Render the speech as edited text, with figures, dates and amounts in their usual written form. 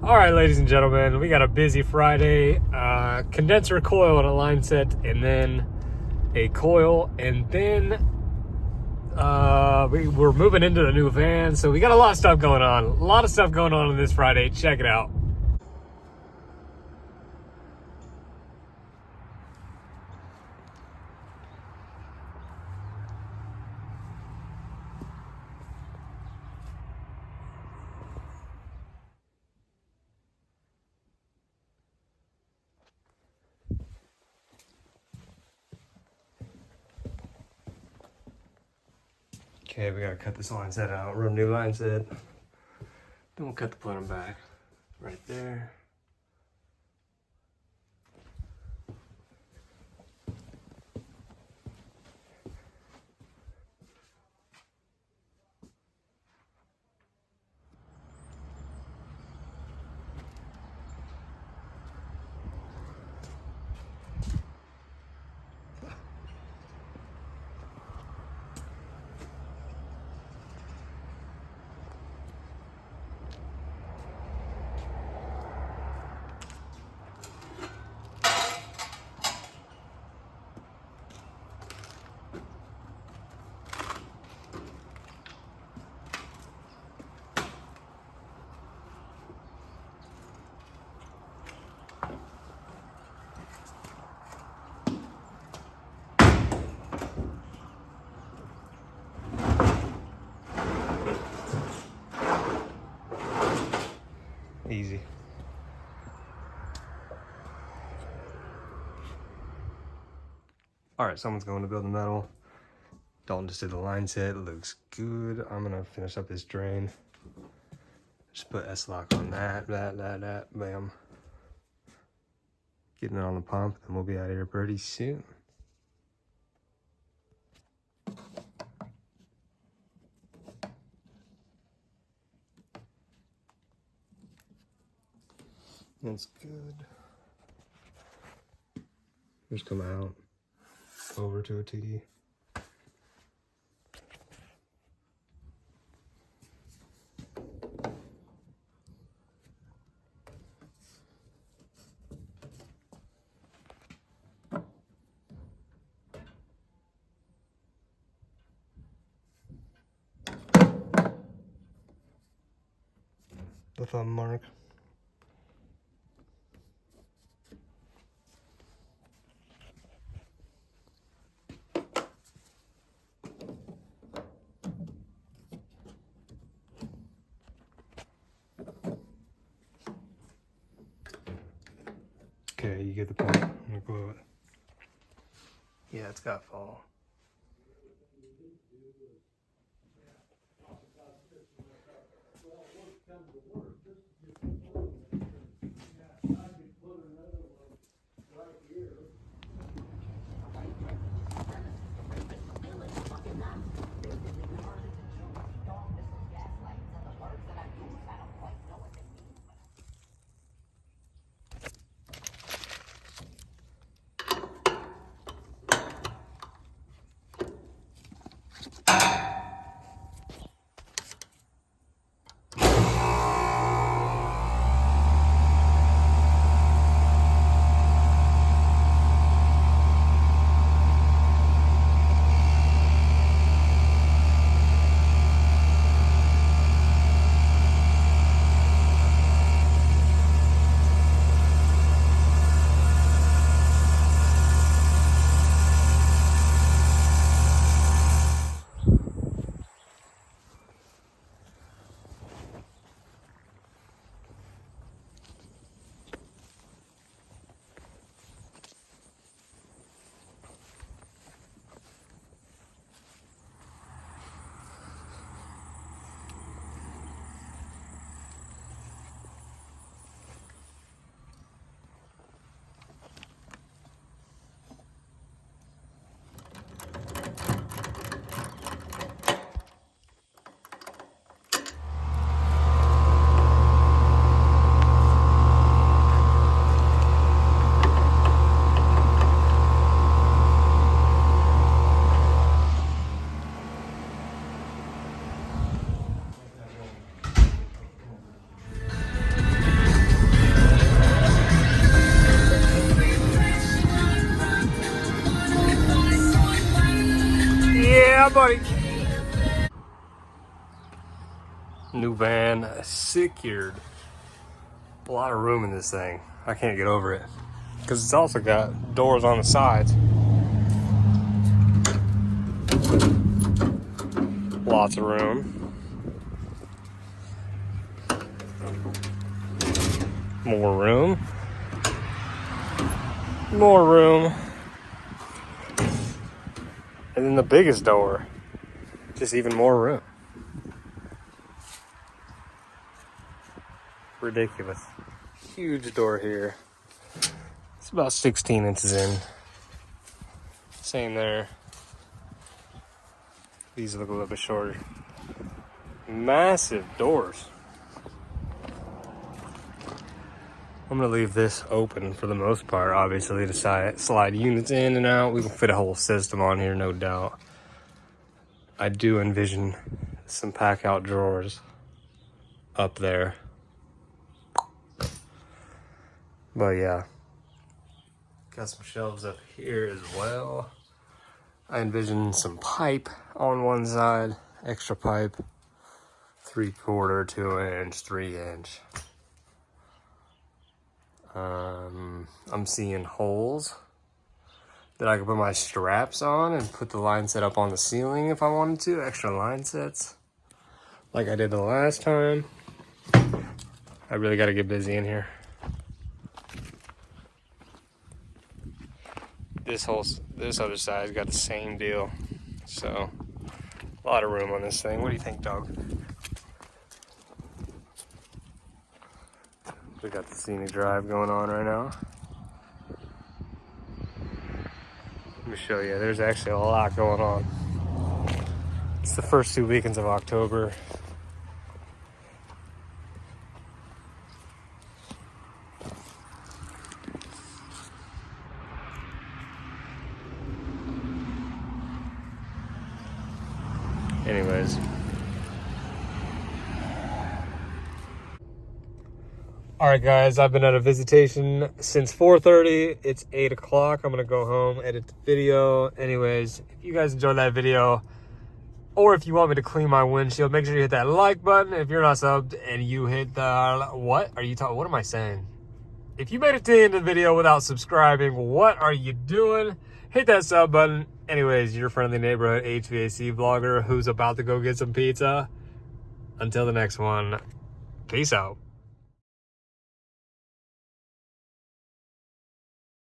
All right, ladies and gentlemen, we got a busy Friday. Condenser coil and a line set, and then a coil, and then we're moving into the new van. So we got a lot of stuff going on. A lot of stuff going on this Friday. Check it out. Okay, we gotta cut this line set out. Run new line set. Then we'll cut the plenum back right there. Easy. All right, someone's going to build the metal. Dalton just did the line set. It looks good. I'm gonna finish up this drain. Just put S-lock on that, bam. Getting it on the pump, then we'll be out of here pretty soon. That's good. Just come out over to a T. The thumb mark. Okay, you get the point. I'm gonna glue it. Yeah, it's got fall. buddy. New van, secured. A lot of room in this thing. I can't get over it. Because it's also got doors on the sides. Lots of room. More room. More room. And then the biggest door. Just even more room. Ridiculous. Huge door here. It's about 16 inches in. Same there. These look a little bit shorter. Massive doors. I'm gonna leave this open for the most part, obviously, to slide units in and out. We can fit a whole system on here, no doubt. I do envision some pack out drawers up there. But yeah, got some shelves up here as well. I envision some pipe on one side, extra pipe, 3/4, 2 inch, 3 inch. I'm seeing holes that I could put my straps on and put the line set up on the ceiling if I wanted to, extra line sets, like I did the last time. I really got to get busy in here. This other side's got the same deal. So, a lot of room on this thing. What do you think, dog? We got the Scenic drive going on right now. Let me show you. There's actually a lot going on. It's the first 2 weekends of October. Anyways. All right, guys, I've been at a visitation since 4:30. It's 8 o'clock. I'm gonna go home, edit the video. Anyways, if you guys enjoyed that video, or if you want me to clean my windshield, make sure you hit that like button. If you're not subbed and you hit the, what are you talking, what am I saying? If you made it to the end of the video without subscribing, what are you doing? Hit that sub button. Anyways, your friendly neighborhood HVAC vlogger who's about to go get some pizza. Until the next one, peace out.